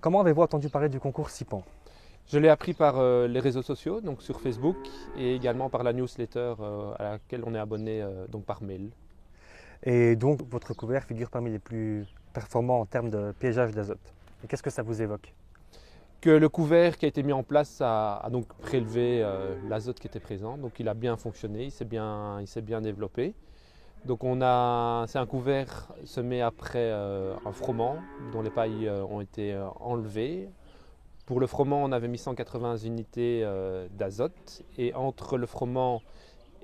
Comment avez-vous entendu parler du concours SIPAN? Je l'ai appris par les réseaux sociaux, donc sur Facebook, et également par la newsletter à laquelle on est abonné donc par mail. Et donc, votre couvert figure parmi les plus performants en termes de piégeage d'azote. Et qu'est-ce que ça vous évoque? Que le couvert qui a été mis en place a donc prélevé l'azote qui était présent, donc il a bien fonctionné, il s'est bien développé. Donc c'est un couvert semé après un froment dont les pailles ont été enlevées. Pour le froment, on avait mis 180 unités d'azote et entre le froment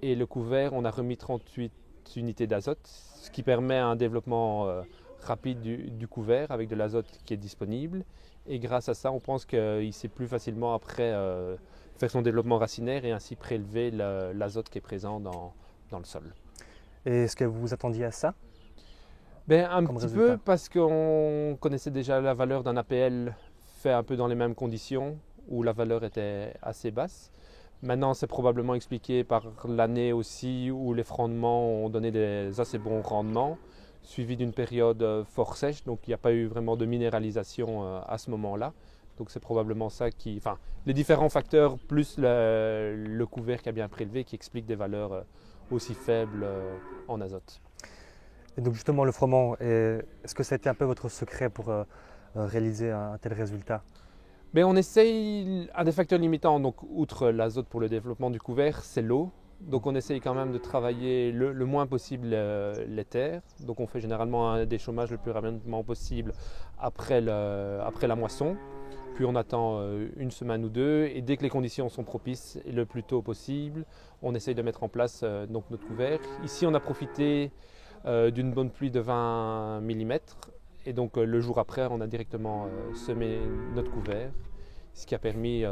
et le couvert, on a remis 38 unités d'azote, ce qui permet un développement rapide du couvert avec de l'azote qui est disponible. Et grâce à ça, on pense qu'il sait plus facilement après faire son développement racinaire et ainsi prélever l'azote qui est présent dans le sol. Et est-ce que vous vous attendiez à ça Un comme petit résultat? peu parce qu'on connaissait déjà la valeur d'un APL fait un peu dans les mêmes conditions où la valeur était assez basse. Maintenant, c'est probablement expliqué par l'année aussi où les rendements ont donné des assez bons rendements, suivi d'une période fort sèche, donc il n'y a pas eu vraiment de minéralisation à ce moment-là. Donc c'est probablement ça enfin, les différents facteurs plus le couvert qui a bien prélevé qui expliquent des valeurs aussi faibles en azote. Et donc justement, le froment, est-ce que ça a été un peu votre secret pour réaliser un tel résultat? Mais on essaye, un des facteurs limitants, donc outre l'azote pour le développement du couvert, c'est l'eau. Donc on essaye quand même de travailler le moins possible les terres. Donc on fait généralement un déchômage le plus rapidement possible après la moisson. Puis on attend une semaine ou deux et dès que les conditions sont propices, et le plus tôt possible, on essaye de mettre en place donc notre couvert. Ici on a profité d'une bonne pluie de 20 mm. Et donc le jour après, on a directement semé notre couvert, ce qui a permis,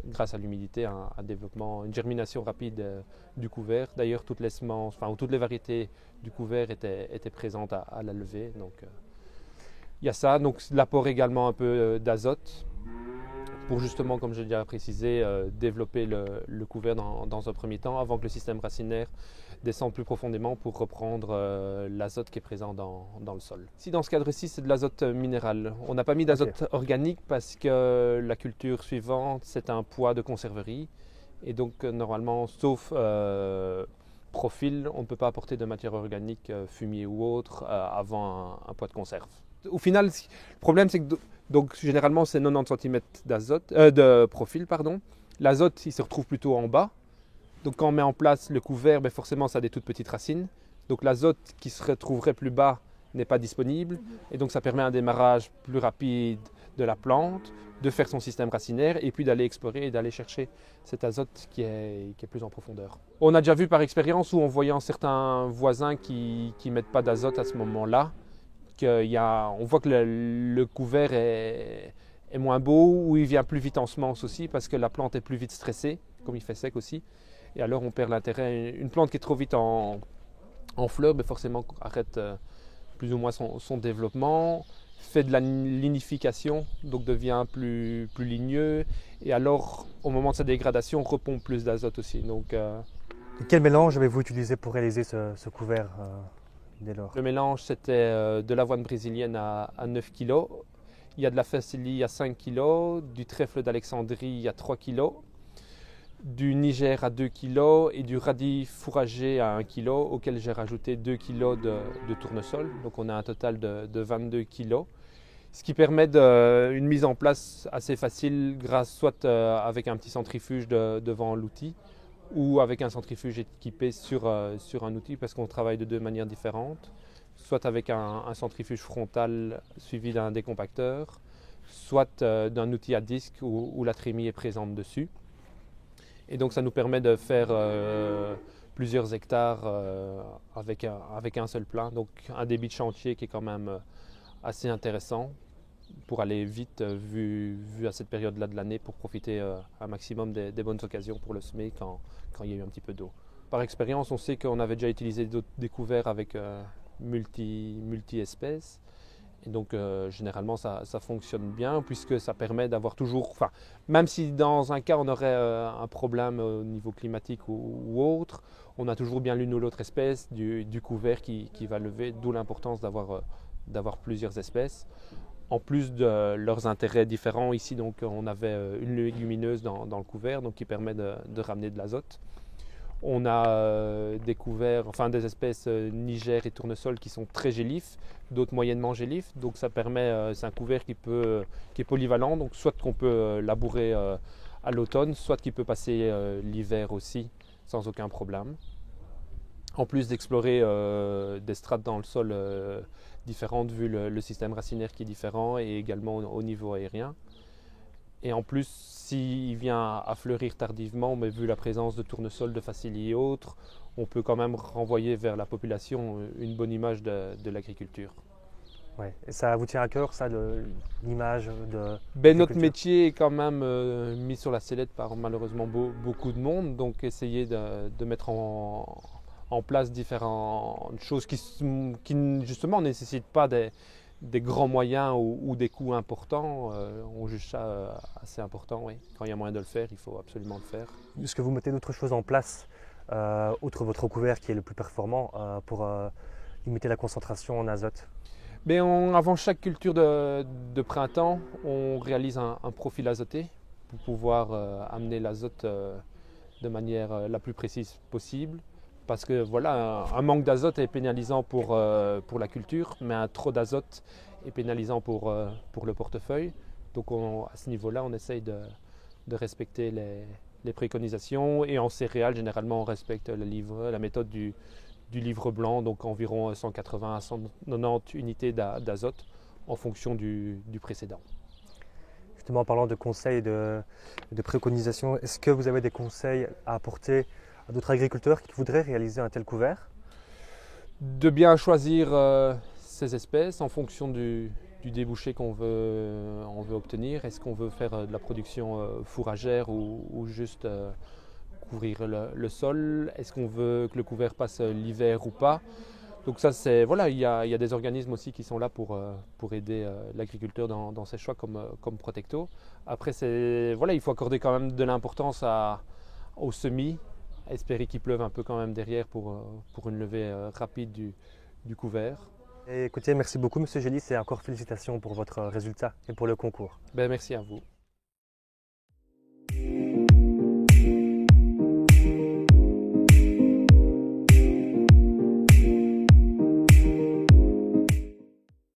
grâce à l'humidité, un développement, une germination rapide du couvert. D'ailleurs, toutes les semences, enfin, toutes les variétés du couvert étaient présentes à la levée. Donc il y a ça. Donc l'apport également un peu d'azote pour justement, comme j'ai déjà précisé, développer le couvert dans un premier temps avant que le système racinaire descende plus profondément pour reprendre l'azote qui est présent dans le sol. Si dans ce cadre-ci, c'est de l'azote minéral. On n'a pas mis d'azote organique parce que la culture suivante, c'est un poids de conserverie. Et donc, normalement, sauf profil, on ne peut pas apporter de matière organique, fumier ou autre, avant un poids de conserve. Au final, le problème, c'est que donc, généralement, c'est 90 cm de profil. Pardon. L'azote, il se retrouve plutôt en bas. Donc quand on met en place le couvert, forcément ça a des toutes petites racines. Donc l'azote qui se retrouverait plus bas n'est pas disponible. Et donc ça permet un démarrage plus rapide de la plante, de faire son système racinaire et puis d'aller explorer et d'aller chercher cet azote qui est plus en profondeur. On a déjà vu par expérience où en voyant certains voisins qui ne mettent pas d'azote à ce moment-là, on voit que le couvert est moins beau, ou il vient plus vite en semence aussi parce que la plante est plus vite stressée, comme il fait sec aussi. Et alors on perd l'intérêt. Une plante qui est trop vite en fleurs, forcément arrête plus ou moins son développement, fait de la lignification, donc devient plus ligneux. Et alors au moment de sa dégradation, repompe plus d'azote aussi. Donc, Et quel mélange avez-vous utilisé pour réaliser ce couvert dès lors? le mélange, c'était de l'avoine brésilienne à 9 kg. Il y a de la facélie à 5 kg, du trèfle d'Alexandrie à 3 kg, du Niger à 2 kg et du radis fourragé à 1 kg, auquel j'ai rajouté 2 kg de tournesol. Donc on a un total de 22 kg. Ce qui permet une mise en place assez facile grâce soit avec un petit centrifuge devant l'outil ou avec un centrifuge équipé sur un outil parce qu'on travaille de deux manières différentes. Soit avec un centrifuge frontal suivi d'un décompacteur, soit d'un outil à disque où la trémie est présente dessus. Et donc ça nous permet de faire plusieurs hectares avec un seul plein. Donc un débit de chantier qui est quand même assez intéressant pour aller vite vu à cette période-là de l'année pour profiter un maximum des bonnes occasions pour le semer quand il y a eu un petit peu d'eau. Par expérience, on sait qu'on avait déjà utilisé des couverts avec multi-espèces. Et donc généralement ça fonctionne bien puisque ça permet d'avoir toujours, enfin, même si dans un cas on aurait un problème au niveau climatique ou autre, on a toujours bien l'une ou l'autre espèce du couvert qui va lever, d'où l'importance d'avoir plusieurs espèces. En plus de leurs intérêts différents, ici donc, on avait une légumineuse dans le couvert donc, qui permet de ramener de l'azote. On a découvert des espèces niger et tournesol qui sont très gélifs, d'autres moyennement gélifs. Donc ça permet, c'est un couvert qui est polyvalent, donc soit qu'on peut labourer à l'automne, soit qu'il peut passer l'hiver aussi sans aucun problème. En plus d'explorer des strates dans le sol différentes vu le système racinaire qui est différent et également au niveau aérien. Et en plus, s'il vient à fleurir tardivement, mais vu la présence de tournesol, de facilis et autres, on peut quand même renvoyer vers la population une bonne image de l'agriculture. Ouais. Et ça vous tient à cœur, ça, l'image de Notre métier est quand même mis sur la sellette par malheureusement beaucoup de monde, donc essayer de mettre en place différentes choses qui justement ne nécessitent pas des grands moyens ou des coûts importants, on juge ça assez important, oui. Quand il y a moyen de le faire, il faut absolument le faire. Est-ce que vous mettez d'autres choses en place, outre votre couvert qui est le plus performant, pour limiter la concentration en azote? Avant chaque culture de printemps, on réalise un profil azoté pour pouvoir amener l'azote de manière la plus précise possible. Parce que voilà, un manque d'azote est pénalisant pour la culture, mais un trop d'azote est pénalisant pour le portefeuille. Donc à ce niveau-là, on essaye de respecter les préconisations. Et en céréales, généralement, on respecte la méthode du livre blanc, donc environ 180 à 190 unités d'azote en fonction du précédent. Justement, en parlant de conseils et de préconisations, est-ce que vous avez des conseils à apporter à d'autres agriculteurs qui voudraient réaliser un tel couvert? De bien choisir ces espèces en fonction du débouché qu'on veut obtenir. Est-ce qu'on veut faire de la production fourragère ou juste couvrir le sol? Est-ce qu'on veut que le couvert passe l'hiver ou pas? Donc ça, il y a des organismes aussi qui sont là pour aider l'agriculteur dans ses choix comme Protecto. Après, il faut accorder quand même de l'importance aux semis, espérer qu'il pleuve un peu quand même derrière pour une levée rapide du couvert. Et écoutez, merci beaucoup Monsieur Gélis et encore félicitations pour votre résultat et pour le concours. Merci à vous.